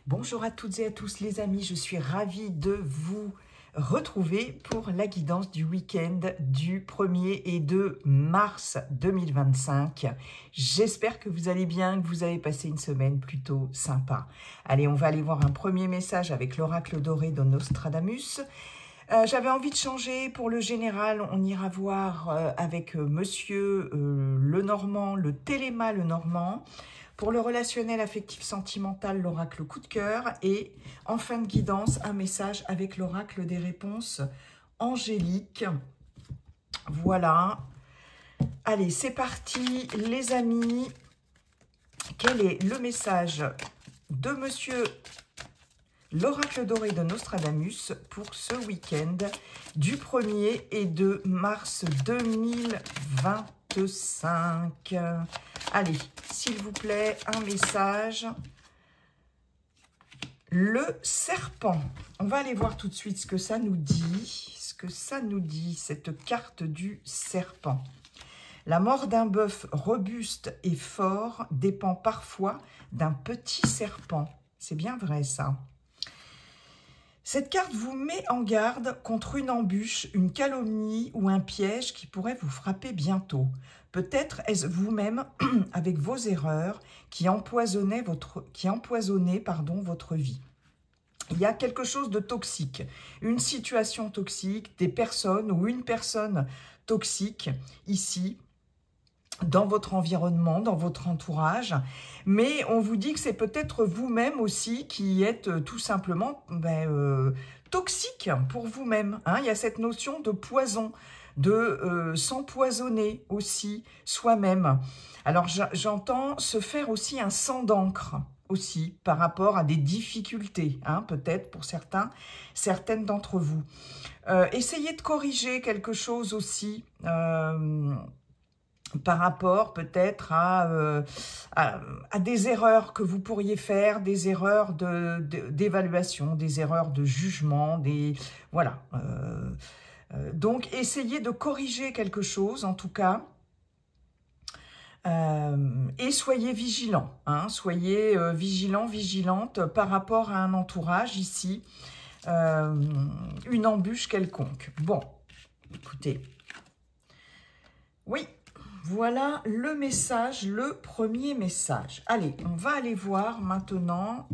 Bonjour à toutes et à tous les amis, je suis ravie de vous retrouver pour la guidance du week-end du 1er et 2 mars 2025. J'espère que vous allez bien, que vous avez passé une semaine plutôt sympa. Allez, on va aller voir un premier message avec l'oracle doré de Nostradamus. J'avais envie de changer pour le général, on ira voir avec monsieur Lenormand, le Téléma Lenormand. Pour le relationnel affectif sentimental, l'oracle coup de cœur. Et en fin de guidance, un message avec l'oracle des réponses angéliques. Voilà. Allez, c'est parti les amis. Quel est le message de monsieur l'oracle doré de Nostradamus pour ce week-end du 1er et 2 mars 2025. Allez, s'il vous plaît, un message. Le serpent. On va aller voir tout de suite ce que ça nous dit. Ce que ça nous dit, cette carte du serpent. La mort d'un bœuf robuste et fort dépend parfois d'un petit serpent. C'est bien vrai ça. Cette carte vous met en garde contre une embûche, une calomnie ou un piège qui pourrait vous frapper bientôt. Peut-être est-ce vous-même, avec vos erreurs, qui empoisonnez votre vie. Il y a quelque chose de toxique, une situation toxique, des personnes ou une personne toxique ici, dans votre environnement, dans votre entourage, mais on vous dit que c'est peut-être vous-même aussi qui êtes tout simplement toxique pour vous-même. Hein. Il y a cette notion de poison, de s'empoisonner aussi soi-même. Alors j'entends se faire aussi un sang d'encre aussi par rapport à des difficultés, hein, peut-être pour certaines d'entre vous. Essayez de corriger quelque chose aussi par rapport peut-être à des erreurs que vous pourriez faire, des erreurs d'évaluation, des erreurs de jugement, voilà. Donc, essayez de corriger quelque chose, en tout cas, et soyez vigilants, hein, soyez vigilants, vigilantes par rapport à un entourage ici, une embûche quelconque. Bon, écoutez, oui. Voilà le message, le premier message. Allez, on va aller voir maintenant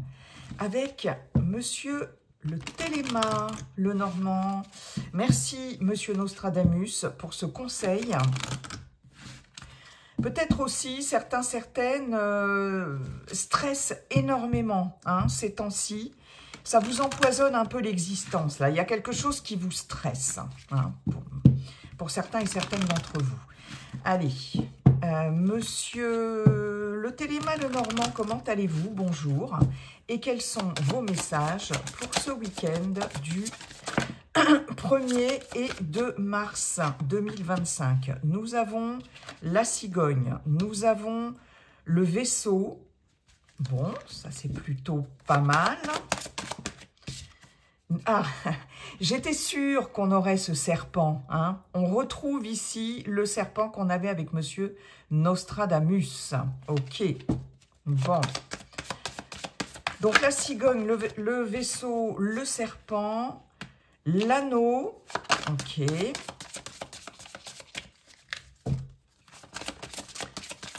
avec monsieur le Téléma Lenormand. Merci monsieur Nostradamus pour ce conseil. Peut-être aussi certaines stressent énormément hein, ces temps-ci. Ça vous empoisonne un peu l'existence. Là, il y a quelque chose qui vous stresse hein, pour certains et certaines d'entre vous. Allez, monsieur le Téléma Lenormand, comment allez-vous? Bonjour. Et quels sont vos messages pour ce week-end du 1er et 2 mars 2025? Nous avons la cigogne, nous avons le vaisseau. Bon, ça c'est plutôt pas mal. Ah, j'étais sûre qu'on aurait ce serpent. Hein. On retrouve ici le serpent qu'on avait avec monsieur Nostradamus. Ok, bon. Donc la cigogne, le vaisseau, le serpent, l'anneau. Ok.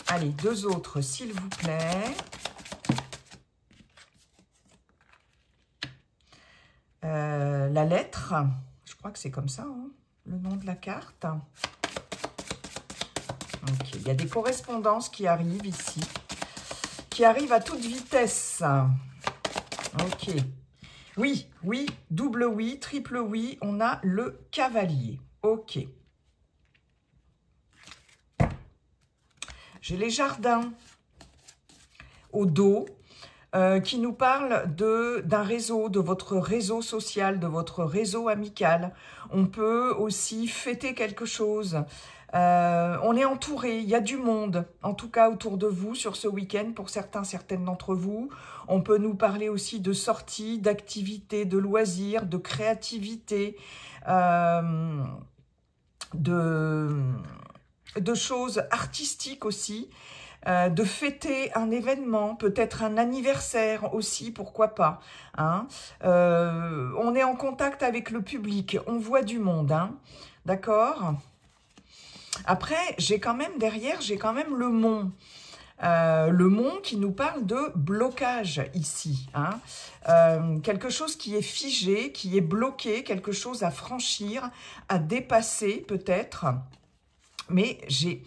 Allez, deux autres, s'il vous plaît. La lettre, je crois que c'est comme ça, hein, le nom de la carte. Ok, il y a des correspondances qui arrivent ici, qui arrivent à toute vitesse. Ok, oui, oui, double oui, triple oui, on a le cavalier. Ok. J'ai les jardins au dos. Qui nous parle d'un réseau, de votre réseau social, de votre réseau amical. On peut aussi fêter quelque chose. On est entouré, il y a du monde, en tout cas autour de vous sur ce week-end, pour certaines d'entre vous. On peut nous parler aussi de sorties, d'activités, de loisirs, de créativité, de choses artistiques aussi. de fêter un événement, peut-être un anniversaire aussi, pourquoi pas. Hein. On est en contact avec le public, on voit du monde, hein. D'accord? Après, j'ai quand même derrière, j'ai quand même le mont. Le mont qui nous parle de blocage ici. Hein. Quelque chose qui est figé, qui est bloqué, quelque chose à franchir, à dépasser peut-être. Mais j'ai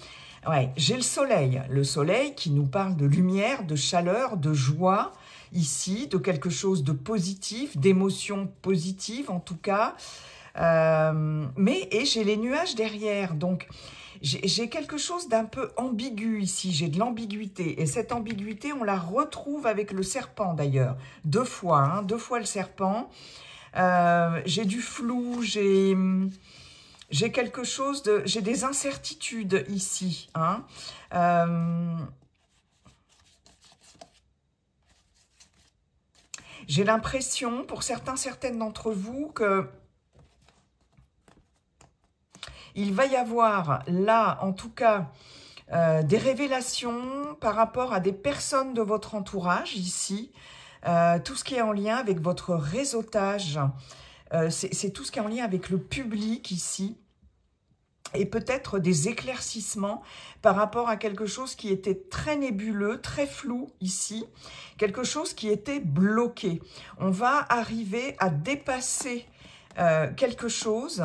le soleil qui nous parle de lumière, de chaleur, de joie, ici, de quelque chose de positif, d'émotions positives en tout cas. Et j'ai les nuages derrière, donc j'ai quelque chose d'un peu ambigu ici, j'ai de l'ambiguïté. Et cette ambiguïté, on la retrouve avec le serpent d'ailleurs, deux fois le serpent. J'ai du flou, j'ai quelque chose de... J'ai des incertitudes ici. Hein. J'ai l'impression, pour certaines d'entre vous, que il va y avoir là, en tout cas, des révélations par rapport à des personnes de votre entourage ici. Tout ce qui est en lien avec votre réseautage. C'est tout ce qui est en lien avec le public ici. Et peut-être des éclaircissements par rapport à quelque chose qui était très nébuleux, très flou ici, quelque chose qui était bloqué. On va arriver à dépasser quelque chose.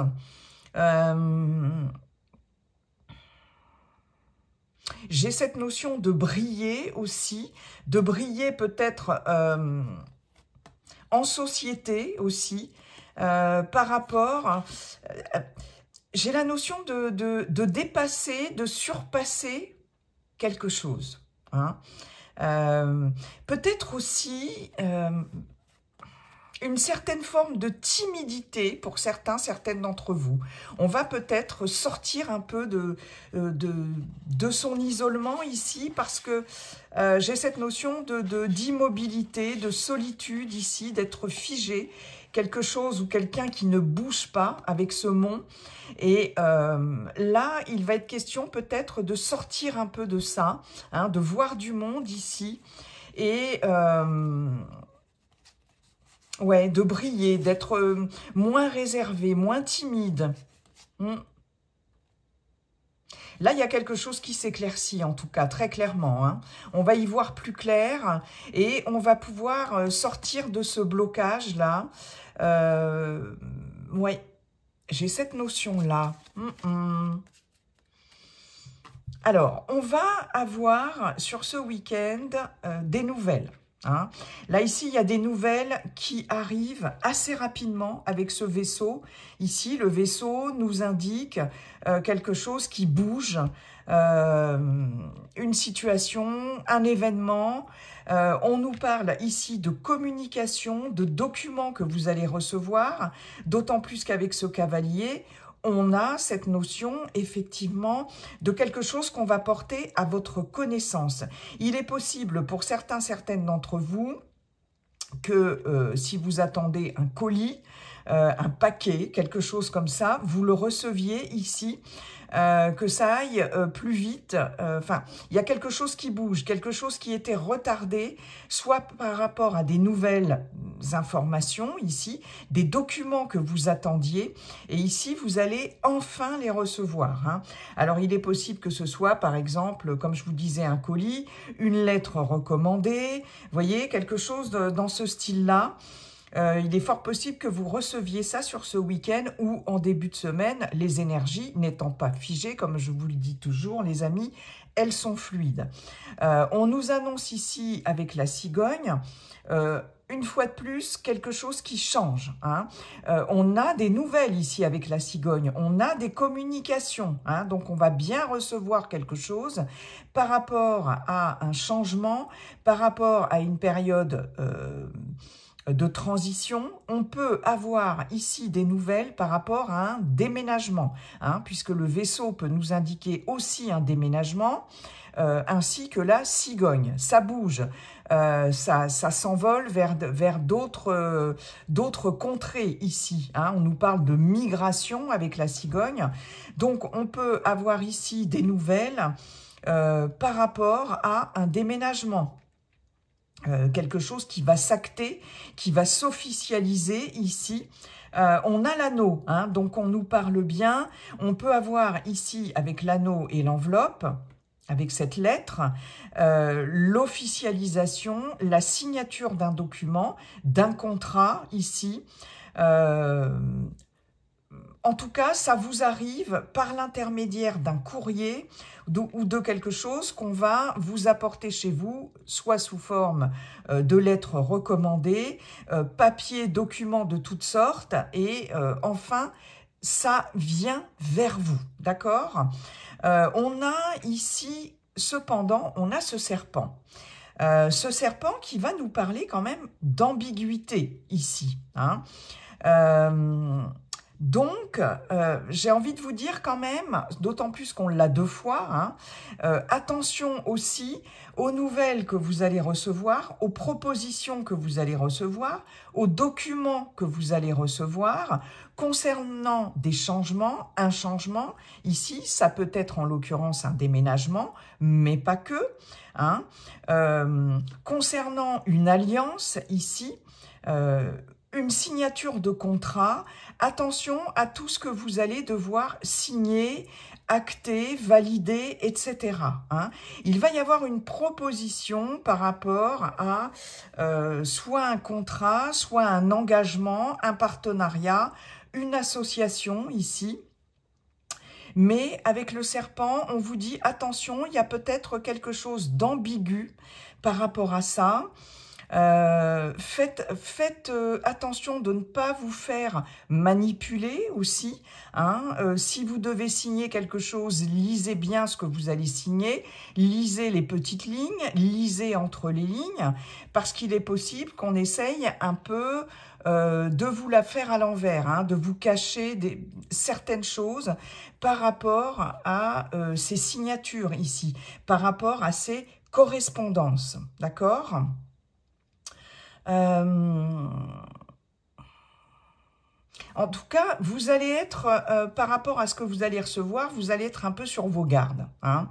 J'ai cette notion de briller aussi, de briller peut-être en société aussi, par rapport... J'ai la notion de dépasser, de surpasser quelque chose. Hein. Peut-être aussi une certaine forme de timidité pour certaines d'entre vous. On va peut-être sortir un peu de son isolement ici parce que j'ai cette notion d'immobilité, de solitude ici, d'être figé, quelque chose ou quelqu'un qui ne bouge pas avec ce mont. Et là, il va être question peut-être de sortir un peu de ça, hein, de voir du monde ici et de briller, d'être moins réservé, moins timide. Là, il y a quelque chose qui s'éclaircit, en tout cas, très clairement. Hein. On va y voir plus clair et on va pouvoir sortir de ce blocage-là. J'ai cette notion-là. Alors, on va avoir sur ce week-end des nouvelles. Hein. Là, ici, il y a des nouvelles qui arrivent assez rapidement avec ce vaisseau. Ici, le vaisseau nous indique quelque chose qui bouge, une situation, un événement. On nous parle ici de communication, de documents que vous allez recevoir, d'autant plus qu'avec ce cavalier, on a cette notion, effectivement, de quelque chose qu'on va porter à votre connaissance. Il est possible pour certaines d'entre vous que si vous attendez un colis, un paquet, quelque chose comme ça, vous le receviez ici, que ça aille plus vite. Enfin, il y a quelque chose qui bouge, quelque chose qui était retardé, soit par rapport à des nouvelles informations ici, des documents que vous attendiez, et ici, vous allez enfin les recevoir. Hein. Alors, il est possible que ce soit, par exemple, comme je vous disais, un colis, une lettre recommandée, vous voyez, quelque chose dans ce style-là. Il est fort possible que vous receviez ça sur ce week-end ou en début de semaine, les énergies n'étant pas figées, comme je vous le dis toujours, les amis, elles sont fluides. On nous annonce ici, avec la cigogne, une fois de plus, quelque chose qui change. Hein. On a des nouvelles ici avec la cigogne, on a des communications, hein, donc on va bien recevoir quelque chose par rapport à un changement, par rapport à une période de transition. On peut avoir ici des nouvelles par rapport à un déménagement, hein, puisque le vaisseau peut nous indiquer aussi un déménagement, ainsi que la cigogne. Ça bouge, ça s'envole vers d'autres contrées ici. Hein. On nous parle de migration avec la cigogne. Donc, on peut avoir ici des nouvelles par rapport à un déménagement. Quelque chose qui va s'acter, qui va s'officialiser ici. On a l'anneau, hein, donc on nous parle bien. On peut avoir ici, avec l'anneau et l'enveloppe, avec cette lettre, l'officialisation, la signature d'un document, d'un contrat ici. En tout cas, ça vous arrive par l'intermédiaire d'un courrier ou de quelque chose qu'on va vous apporter chez vous, soit sous forme de lettres recommandées, papier, documents de toutes sortes, et enfin, ça vient vers vous, d'accord? On a ici, cependant, on a ce serpent. Ce serpent qui va nous parler quand même d'ambiguïté ici, hein. Donc, j'ai envie de vous dire quand même, d'autant plus qu'on l'a 2 fois, hein, attention aussi aux nouvelles que vous allez recevoir, aux propositions que vous allez recevoir, aux documents que vous allez recevoir concernant des changements, un changement. Ici, ça peut être en l'occurrence un déménagement, mais pas que, hein. Concernant une alliance, ici, une signature de contrat. Attention à tout ce que vous allez devoir signer, acter, valider, etc. Hein. Il va y avoir une proposition par rapport à soit un contrat, soit un engagement, un partenariat, une association ici. Mais avec le serpent, on vous dit attention, il y a peut-être quelque chose d'ambigu par rapport à ça. Faites attention de ne pas vous faire manipuler aussi, hein. Si vous devez signer quelque chose, lisez bien ce que vous allez signer, lisez les petites lignes, lisez entre les lignes, parce qu'il est possible qu'on essaye un peu de vous la faire à l'envers, hein, de vous cacher certaines choses par rapport à ces signatures ici, par rapport à ces correspondances, d'accord ? En tout cas, vous allez être, par rapport à ce que vous allez recevoir, vous allez être un peu sur vos gardes, hein.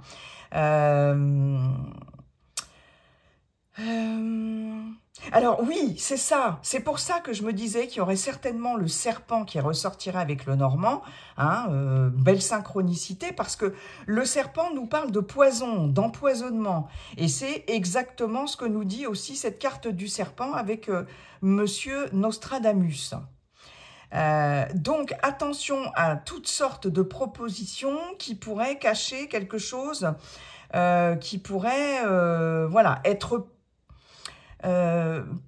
Alors oui, c'est ça. C'est pour ça que je me disais qu'il y aurait certainement le serpent qui ressortirait avec le normand, hein, belle synchronicité, parce que le serpent nous parle de poison, d'empoisonnement. Et c'est exactement ce que nous dit aussi cette carte du serpent avec Monsieur Nostradamus. Donc attention à toutes sortes de propositions qui pourraient cacher quelque chose, qui pourrait voilà, être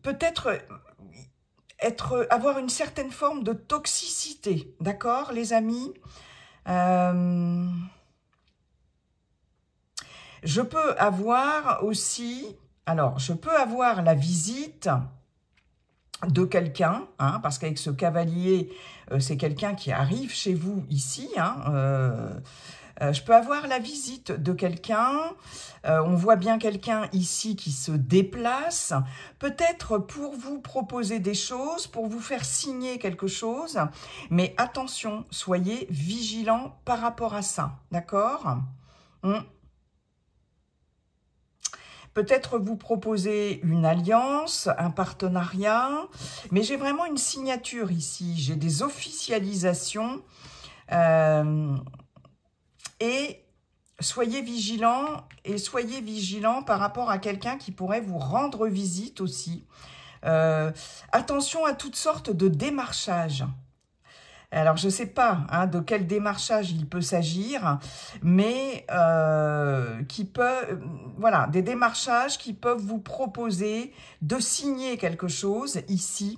peut-être avoir une certaine forme de toxicité, d'accord les amis? Je peux avoir aussi, alors je peux avoir la visite de quelqu'un, hein, parce qu'avec ce cavalier, c'est quelqu'un qui arrive chez vous ici, hein, je peux avoir la visite de quelqu'un, on voit bien quelqu'un ici qui se déplace, peut-être pour vous proposer des choses, pour vous faire signer quelque chose, mais attention, soyez vigilants par rapport à ça, d'accord ? Peut-être vous proposer une alliance, un partenariat, mais j'ai vraiment une signature ici, j'ai des officialisations, et soyez vigilants par rapport à quelqu'un qui pourrait vous rendre visite aussi. Attention à toutes sortes de démarchages. Alors, je ne sais pas hein, de quel démarchage il peut s'agir, mais voilà, des démarchages qui peuvent vous proposer de signer quelque chose ici.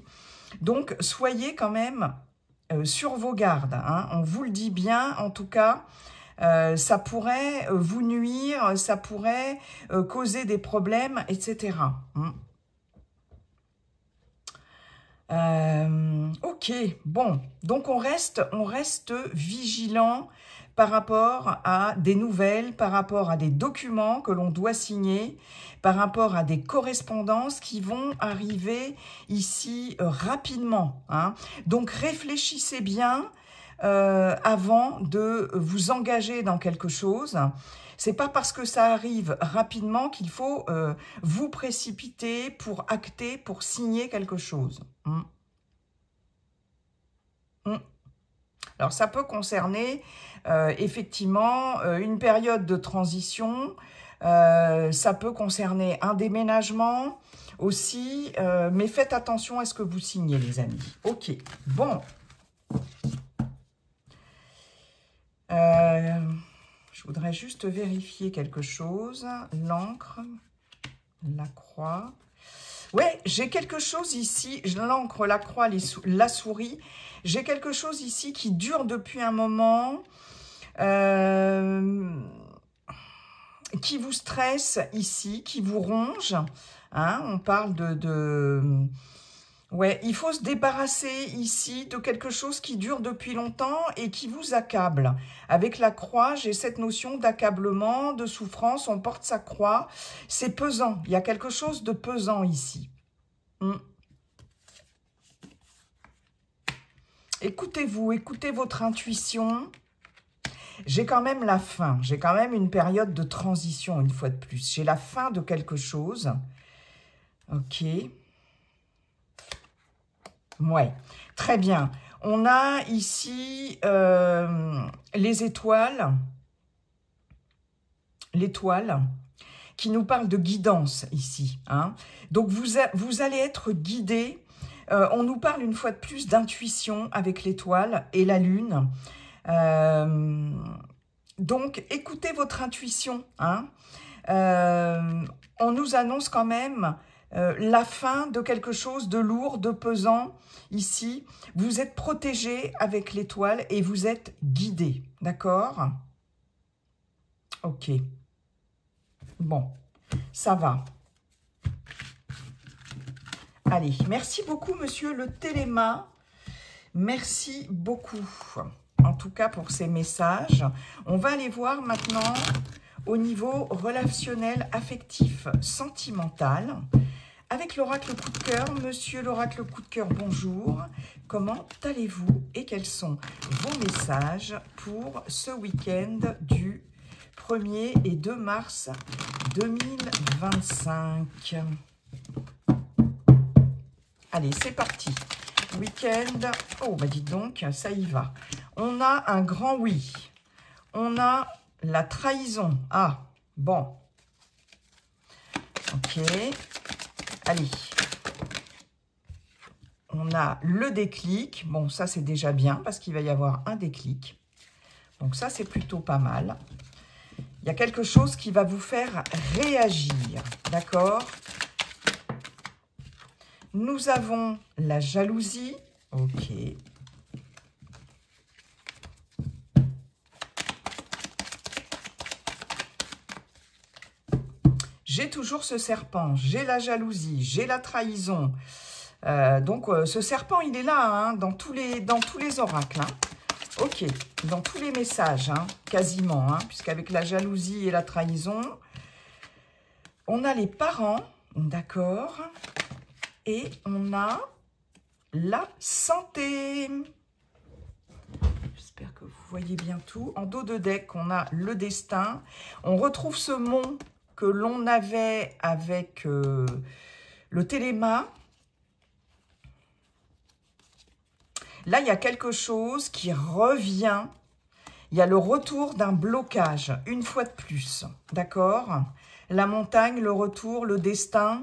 Donc, soyez quand même sur vos gardes, hein. On vous le dit bien, en tout cas, ça pourrait vous nuire, ça pourrait causer des problèmes, etc. Ok, bon, donc on reste vigilant par rapport à des nouvelles, par rapport à des documents que l'on doit signer, par rapport à des correspondances qui vont arriver ici rapidement, hein. Donc réfléchissez bien avant de vous engager dans quelque chose. C'est pas parce que ça arrive rapidement qu'il faut vous précipiter pour acter, pour signer quelque chose. Alors, ça peut concerner effectivement une période de transition. Ça peut concerner un déménagement aussi. Mais faites attention à ce que vous signez, les amis. Ok, bon. Je voudrais juste vérifier quelque chose. L'encre, la croix. Ouais, j'ai quelque chose ici. L'encre, la croix, la souris. J'ai quelque chose ici qui dure depuis un moment. Qui vous stresse ici, qui vous ronge. Hein, on parle Ouais, il faut se débarrasser ici de quelque chose qui dure depuis longtemps et qui vous accable. Avec la croix, j'ai cette notion d'accablement, de souffrance, on porte sa croix. C'est pesant, il y a quelque chose de pesant ici. Écoutez-vous, écoutez votre intuition. J'ai quand même la fin, j'ai quand même une période de transition une fois de plus. J'ai la fin de quelque chose. Ok. Ouais, très bien. On a ici les étoiles. L'étoile qui nous parle de guidance ici. Hein. Donc, vous allez être guidé. On nous parle une fois de plus d'intuition avec l'étoile et la lune. Donc, écoutez votre intuition. Hein. On nous annonce quand même la fin de quelque chose de lourd, de pesant. Ici, vous êtes protégé avec l'étoile et vous êtes guidé. D'accord? Ok. Bon, ça va. Allez, merci beaucoup, monsieur le Téléma. Merci beaucoup, en tout cas, pour ces messages. On va aller voir maintenant au niveau relationnel, affectif, sentimental. Avec l'oracle coup de cœur, monsieur l'oracle coup de cœur, bonjour. Comment allez-vous et quels sont vos messages pour ce week-end du 1er et 2 mars 2025? Allez, c'est parti. Week-end. Oh, bah dites donc, ça y va. On a un grand oui. On a la trahison. Ah, bon. Ok. Allez. On a le déclic. Bon, ça, c'est déjà bien parce qu'il va y avoir un déclic. Donc, ça, c'est plutôt pas mal. Il y a quelque chose qui va vous faire réagir. D'accord ? Nous avons la jalousie. Ok. J'ai toujours ce serpent. J'ai la jalousie. J'ai la trahison. Donc, ce serpent, il est là, hein, dans tous les oracles. Hein. Ok. Dans tous les messages, hein, quasiment. Hein, puisqu'avec la jalousie et la trahison, on a les parents. D'accord. Et on a la santé. J'espère que vous voyez bien tout. En dos de deck, on a le destin. On retrouve ce mont que l'on avait avec le Téléma. Là, il y a quelque chose qui revient. Il y a le retour d'un blocage, une fois de plus. D'accord? La montagne, le retour, le destin.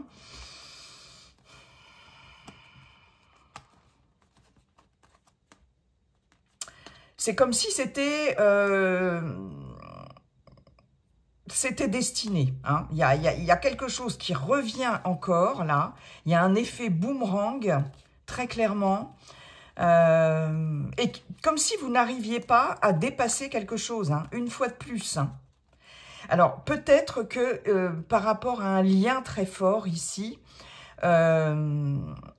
C'est comme si c'était destiné. Hein. Il y a quelque chose qui revient encore, là. Il y a un effet boomerang, très clairement. Et comme si vous n'arriviez pas à dépasser quelque chose, hein, une fois de plus. Hein. Alors, peut-être que par rapport à un lien très fort ici, il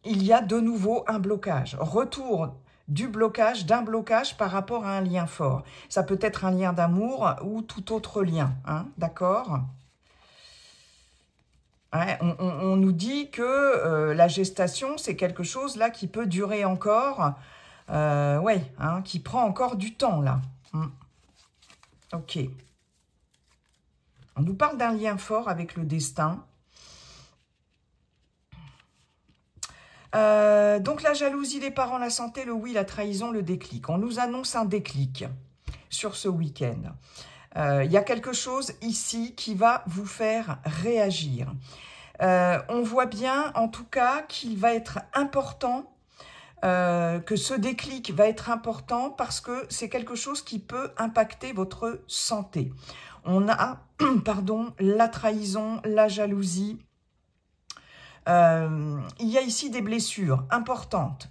y a de nouveau un blocage. Retour d'un blocage par rapport à un lien fort. Ça peut être un lien d'amour ou tout autre lien, hein, d'accord? Ouais, on nous dit que la gestation, c'est quelque chose là qui peut durer encore, ouais, hein, qui prend encore du temps là. Ok. On nous parle d'un lien fort avec le destin. Donc la jalousie, les parents, la santé, le oui, la trahison, le déclic. On nous annonce un déclic sur ce week-end. Il y a quelque chose ici qui va vous faire réagir. On voit bien en tout cas qu'il va être important, que ce déclic va être important parce que c'est quelque chose qui peut impacter votre santé. On a, pardon, la trahison, la jalousie. Il y a ici des blessures importantes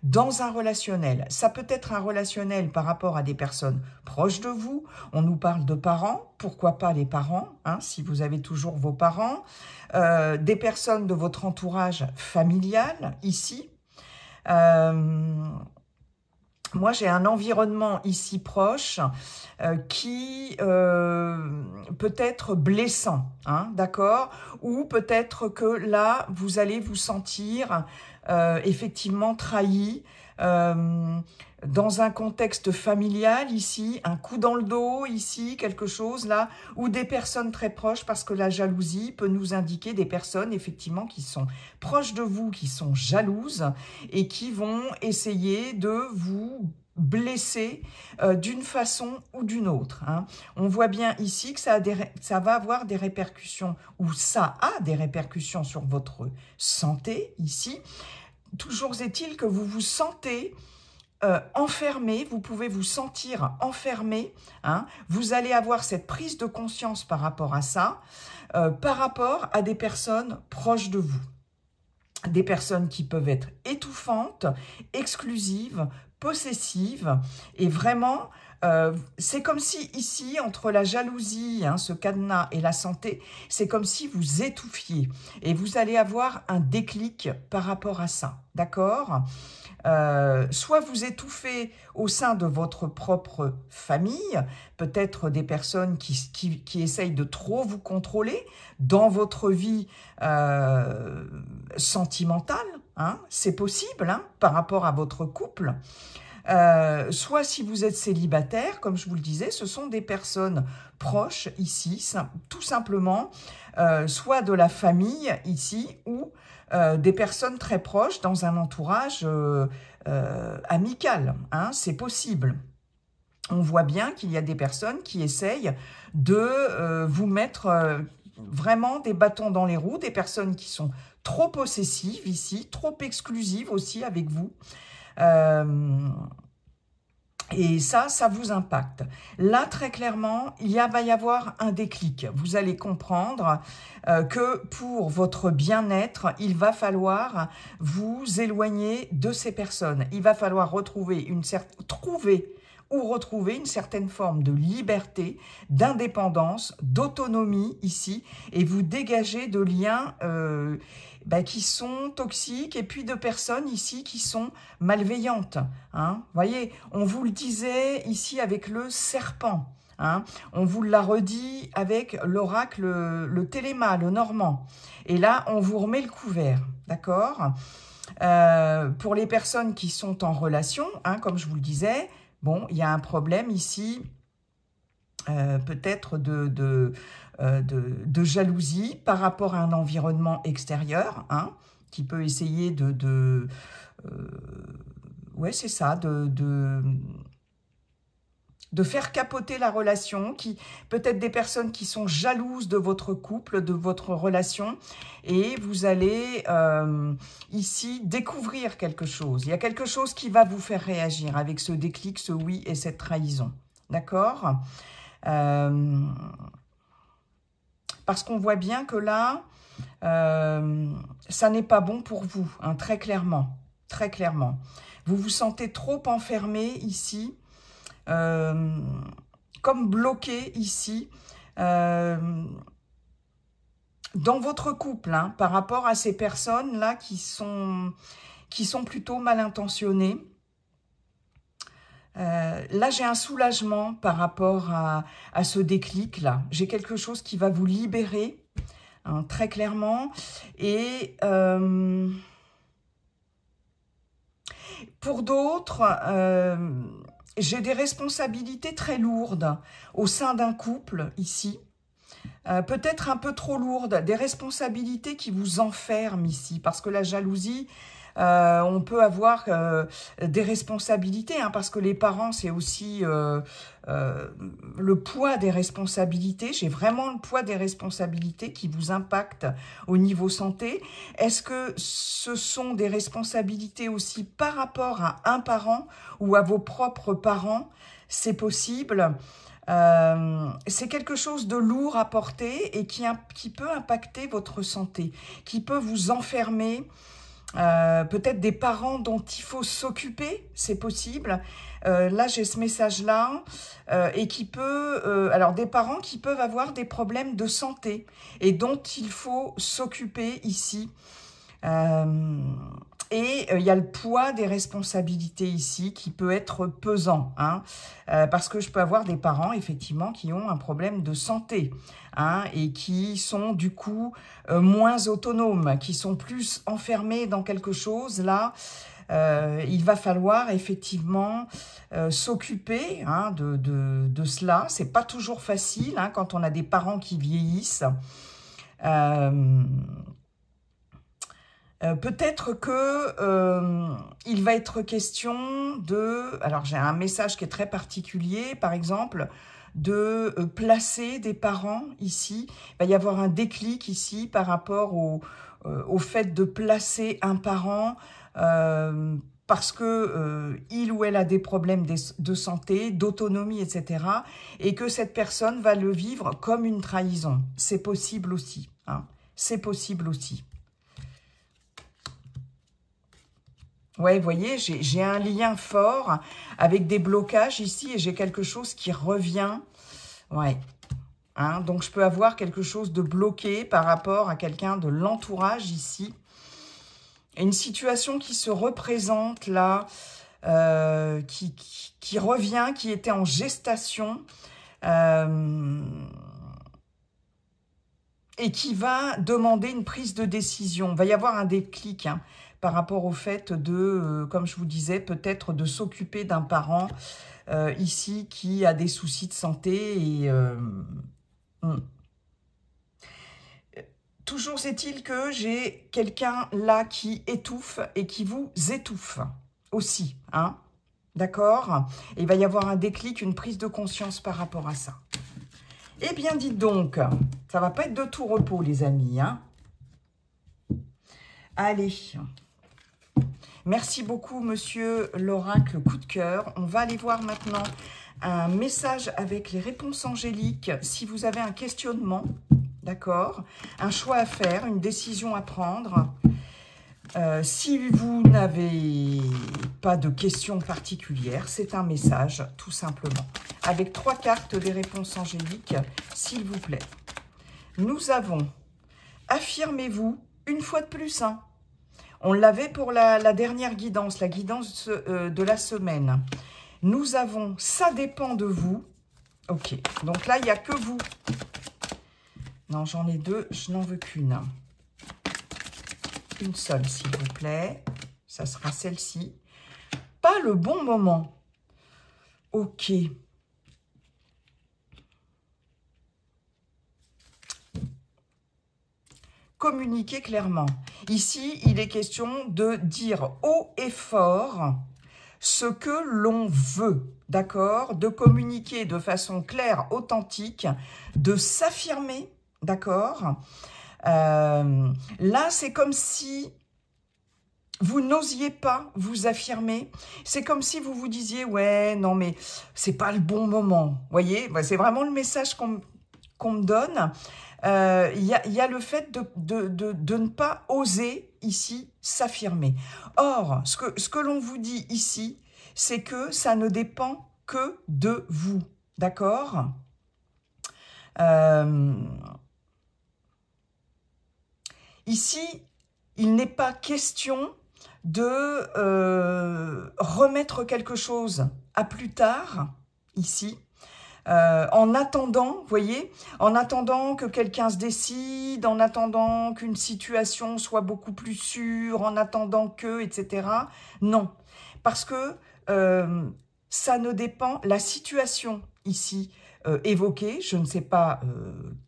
dans un relationnel. Ça peut être un relationnel par rapport à des personnes proches de vous. On nous parle de parents, pourquoi pas les parents, si vous avez toujours vos parents. Des personnes de votre entourage familial, ici. Moi, j'ai un environnement ici proche qui peut être blessant, d'accord? Ou peut-être que là, vous allez vous sentir effectivement trahi dans un contexte familial ici, un coup dans le dos ici, quelque chose là, ou des personnes très proches, parce que la jalousie peut nous indiquer des personnes effectivement qui sont proches de vous, qui sont jalouses et qui vont essayer de vous blesser d'une façon ou d'une autre. On voit bien ici que ça va avoir des répercussions, ou ça a des répercussions sur votre santé ici. Toujours est-il que vous vous sentez enfermé, vous pouvez vous sentir enfermé, vous allez avoir cette prise de conscience par rapport à ça, par rapport à des personnes proches de vous. Des personnes qui peuvent être étouffantes, exclusives, possessives, et vraiment, c'est comme si ici, entre la jalousie, ce cadenas et la santé, c'est comme si vous étouffiez, et vous allez avoir un déclic par rapport à ça, d'accord ? Soit vous étouffez au sein de votre propre famille, peut-être des personnes qui essayent de trop vous contrôler dans votre vie sentimentale, c'est possible par rapport à votre couple. Soit si vous êtes célibataire, comme je vous le disais, ce sont des personnes proches ici, tout simplement, soit de la famille ici, ou des personnes très proches dans un entourage amical, c'est possible. On voit bien qu'il y a des personnes qui essayent de vous mettre vraiment des bâtons dans les roues, des personnes qui sont trop possessives ici, trop exclusives aussi avec vous. Et ça vous impacte. Là, très clairement, va y avoir un déclic. Vous allez comprendre que pour votre bien-être, il va falloir vous éloigner de ces personnes. Il va falloir retrouver une certaine forme de liberté, d'indépendance, d'autonomie ici, et vous dégager de liens qui sont toxiques, et puis de personnes ici qui sont malveillantes. Voyez, on vous le disait ici avec le serpent, on vous l'a redit avec l'oracle, le téléma, le normand. Et là, on vous remet le couvert, d'accord ? Pour les personnes qui sont en relation, comme je vous le disais, bon, il y a un problème ici, peut-être de jalousie par rapport à un environnement extérieur, qui peut essayer ouais, c'est ça, de faire capoter la relation, peut-être des personnes qui sont jalouses de votre couple, de votre relation, et vous allez ici découvrir quelque chose. Il y a quelque chose qui va vous faire réagir avec ce déclic, ce oui et cette trahison. D'accord ? Parce qu'on voit bien que là, ça n'est pas bon pour vous, très clairement. Très clairement. Vous vous sentez trop enfermé ici, comme bloqué ici, dans votre couple, par rapport à ces personnes-là qui sont plutôt mal intentionnées. Là, j'ai un soulagement par rapport à ce déclic-là. J'ai quelque chose qui va vous libérer, très clairement. Et pour d'autres, j'ai des responsabilités très lourdes au sein d'un couple, ici. peut-être un peu trop lourdes, des responsabilités qui vous enferment ici, parce que la jalousie, on peut avoir des responsabilités, hein, parce que les parents, c'est aussi le poids des responsabilités. J'ai vraiment le poids des responsabilités qui vous impactent au niveau santé. Est-ce que ce sont des responsabilités aussi par rapport à un parent ou à vos propres parents? C'est possible. C'est quelque chose de lourd à porter et qui peut impacter votre santé, qui peut vous enfermer. Peut-être des parents dont il faut s'occuper, c'est possible. Là, j'ai ce message-là, et qui peut... alors, des parents qui peuvent avoir des problèmes de santé et dont il faut s'occuper ici. Il y a le poids des responsabilités ici qui peut être pesant, hein, parce que je peux avoir des parents, effectivement, qui ont un problème de santé, hein, et qui sont, du coup, moins autonomes, qui sont plus enfermés dans quelque chose. Là, il va falloir, effectivement, s'occuper, hein, de cela. C'est pas toujours facile, hein, quand on a des parents qui vieillissent. Peut-être que il va être question de... Alors, j'ai un message qui est très particulier, par exemple, de placer des parents ici. Il va y avoir un déclic ici par rapport au fait de placer un parent parce que il ou elle a des problèmes de santé, d'autonomie, etc. Et que cette personne va le vivre comme une trahison. C'est possible aussi, hein. C'est possible aussi. Ouais, vous voyez, j'ai un lien fort avec des blocages ici et j'ai quelque chose qui revient. Ouais. Hein, donc, je peux avoir quelque chose de bloqué par rapport à quelqu'un de l'entourage ici. Et une situation qui se représente là, qui revient, qui était en gestation et qui va demander une prise de décision. Il va y avoir un déclic, hein, par rapport au fait de, comme je vous disais, peut-être de s'occuper d'un parent ici qui a des soucis de santé. Et toujours est-il que j'ai quelqu'un là qui étouffe et qui vous étouffe aussi, hein, d'accord? Et il va y avoir un déclic, une prise de conscience par rapport à ça. Eh bien, dites donc, ça va pas être de tout repos, les amis, hein. Allez. Merci beaucoup, monsieur l'oracle coup de cœur. On va aller voir maintenant un message avec les réponses angéliques. Si vous avez un questionnement, d'accord, un choix à faire, une décision à prendre. Si vous n'avez pas de questions particulières, c'est un message, tout simplement. Avec 3 cartes des réponses angéliques, s'il vous plaît. Nous avons « Affirmez-vous » une fois de plus, hein. On l'avait pour la dernière guidance, la guidance de la semaine. Nous avons « Ça dépend de vous ». Ok, donc là, il n'y a que vous. Non, j'en ai 2, je n'en veux qu'une. Une seule, s'il vous plaît. Ça sera celle-ci. Pas le bon moment. Ok. Communiquer clairement. Ici, il est question de dire haut et fort ce que l'on veut, d'accord? De communiquer de façon claire, authentique, de s'affirmer, d'accord? Là, c'est comme si vous n'osiez pas vous affirmer. C'est comme si vous vous disiez, ouais, non, mais c'est pas le bon moment. Vous voyez, c'est vraiment le message qu'on me donne. Il y a le fait de ne pas oser ici s'affirmer. Or, ce que l'on vous dit ici, c'est que ça ne dépend que de vous. D'accord? Ici, il n'est pas question de remettre quelque chose à plus tard, ici. En attendant, vous voyez, en attendant que quelqu'un se décide, en attendant qu'une situation soit beaucoup plus sûre, en attendant que, etc. Non, parce que ça ne dépend, la situation ici évoqué, je ne sais pas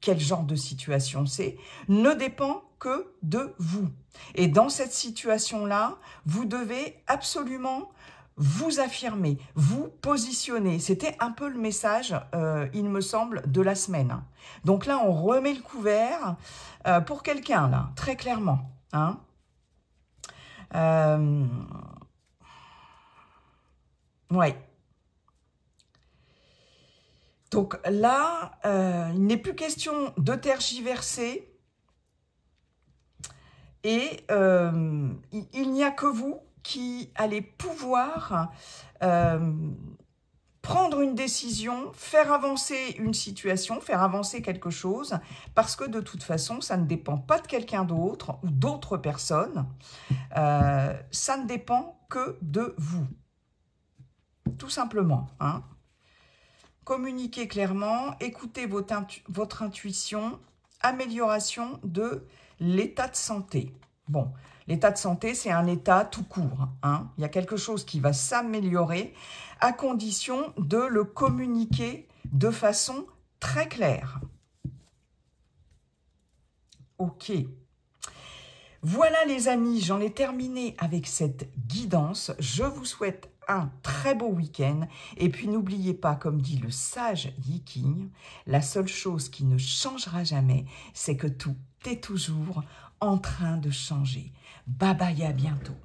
quel genre de situation c'est, ne dépend que de vous. Et dans cette situation-là, vous devez absolument vous affirmer, vous positionner. C'était un peu le message, il me semble, de la semaine. Donc là, on remet le couvert pour quelqu'un, là, très clairement. Hein. Ouais. Donc là, il n'est plus question de tergiverser et il n'y a que vous qui allez pouvoir prendre une décision, faire avancer une situation, faire avancer quelque chose, parce que de toute façon, ça ne dépend pas de quelqu'un d'autre ou d'autres personnes, ça ne dépend que de vous, tout simplement, hein. Communiquez clairement, écoutez votre intuition, amélioration de l'état de santé. Bon, l'état de santé, c'est un état tout court, hein. Il y a quelque chose qui va s'améliorer à condition de le communiquer de façon très claire. Ok. Voilà les amis, j'en ai terminé avec cette guidance. Je vous souhaite un très beau week-end. Et puis n'oubliez pas, comme dit le sage Yiking, la seule chose qui ne changera jamais, c'est que tout est toujours en train de changer. Bye bye, à bientôt.